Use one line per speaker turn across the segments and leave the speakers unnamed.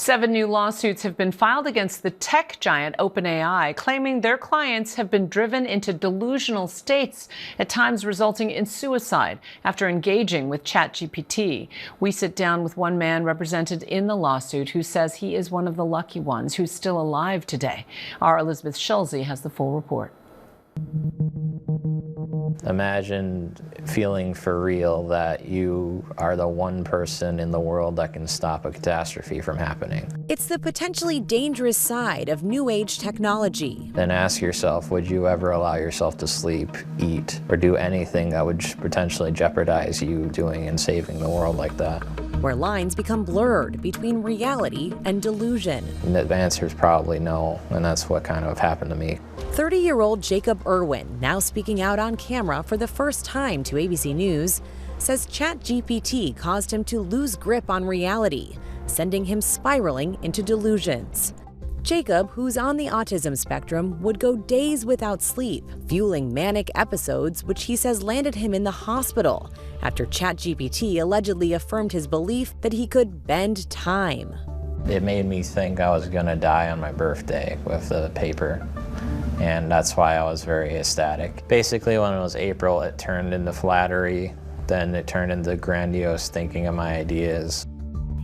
7 new lawsuits have been filed against the tech giant OpenAI, claiming their clients have been driven into delusional states, at times resulting in suicide after engaging with ChatGPT. We sit down with one man represented in the lawsuit who says he is one of the lucky ones who's still alive today. Our Elizabeth Schulze has the full report.
Imagine feeling for real that you are the one person in the world that can stop a catastrophe from happening.
It's the potentially dangerous side of new age technology.
Then ask yourself, would you ever allow yourself to sleep, eat, or do anything that would potentially jeopardize you doing and saving the world like that?
Where lines become blurred between reality and delusion.
And the answer is probably no, and that's what kind of happened to me.
30-year-old Jacob Irwin, now speaking out on camera for the first time to ABC News, says ChatGPT caused him to lose grip on reality, sending him spiraling into delusions. Jacob, who's on the autism spectrum, would go days without sleep, fueling manic episodes which he says landed him in the hospital after ChatGPT allegedly affirmed his belief that he could bend time.
It made me think I was gonna die on my birthday with the paper, and that's why I was very ecstatic. Basically, when it was April, it turned into flattery, then it turned into grandiose thinking of my ideas.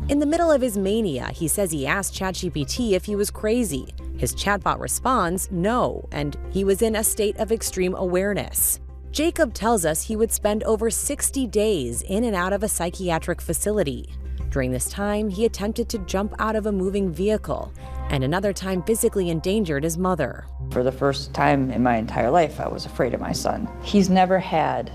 In the middle of his mania, he says he asked ChatGPT if he was crazy. His chatbot responds no, and he was in a state of extreme awareness. Jacob tells us he would spend over 60 days in and out of a psychiatric facility. During this time, he attempted to jump out of a moving vehicle, and another time physically endangered his mother.
For the first time in my entire life, I was afraid of my son. He's never had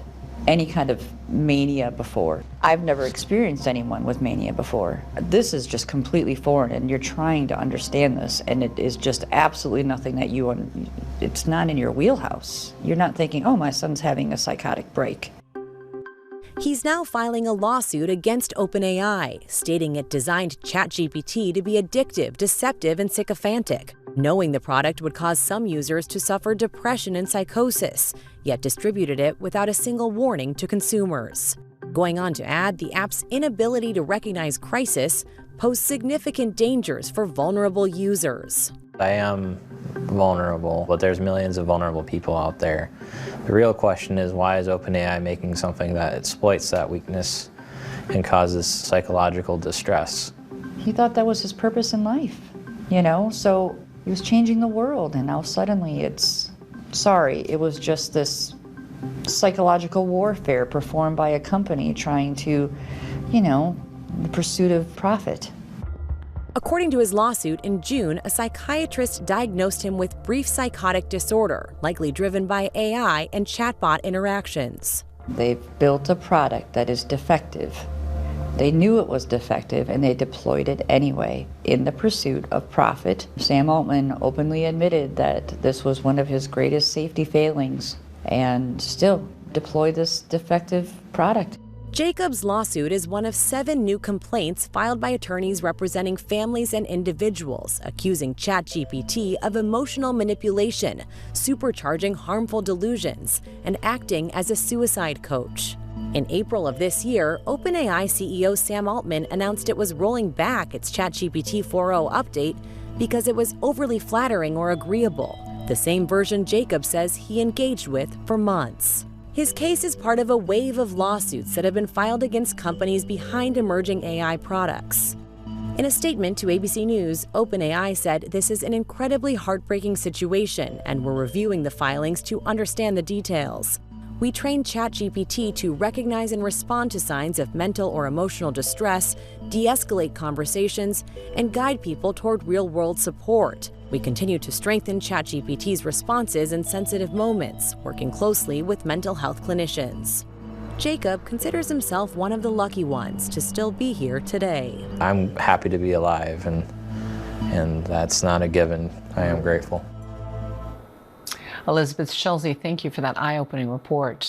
any kind of mania before. I've never experienced anyone with mania before. This is just completely foreign, and you're trying to understand this, and it is just absolutely nothing that it's not in your wheelhouse. You're not thinking, oh, my son's having a psychotic break.
He's now filing a lawsuit against OpenAI, stating it designed ChatGPT to be addictive, deceptive, and sycophantic, knowing the product would cause some users to suffer depression and psychosis, yet distributed it without a single warning to consumers. Going on to add, the app's inability to recognize crisis posed significant dangers for vulnerable users.
I am vulnerable, but there's millions of vulnerable people out there. The real question is, why is OpenAI making something that exploits that weakness and causes psychological distress?
He thought that was his purpose in life, so he was changing the world, and now suddenly it was just this psychological warfare performed by a company trying to, the pursuit of profit.
According to his lawsuit, in June, a psychiatrist diagnosed him with brief psychotic disorder, likely driven by AI and chatbot interactions.
They've built a product that is defective. They knew it was defective, and they deployed it anyway in the pursuit of profit. Sam Altman openly admitted that this was one of his greatest safety failings, and still deployed this defective product.
Jacob's lawsuit is one of 7 new complaints filed by attorneys representing families and individuals, accusing ChatGPT of emotional manipulation, supercharging harmful delusions, and acting as a suicide coach. In April of this year, OpenAI CEO Sam Altman announced it was rolling back its ChatGPT 4.0 update because it was overly flattering or agreeable, the same version Jacob says he engaged with for months. His case is part of a wave of lawsuits that have been filed against companies behind emerging AI products. In a statement to ABC News, OpenAI said this is an incredibly heartbreaking situation, and we're reviewing the filings to understand the details. We trained ChatGPT to recognize and respond to signs of mental or emotional distress, de-escalate conversations, and guide people toward real-world support. We continue to strengthen ChatGPT's responses in sensitive moments, working closely with mental health clinicians. Jacob considers himself one of the lucky ones to still be here today.
I'm happy to be alive, and that's not a given. I am grateful.
Elizabeth Schulze, thank you for that eye-opening report.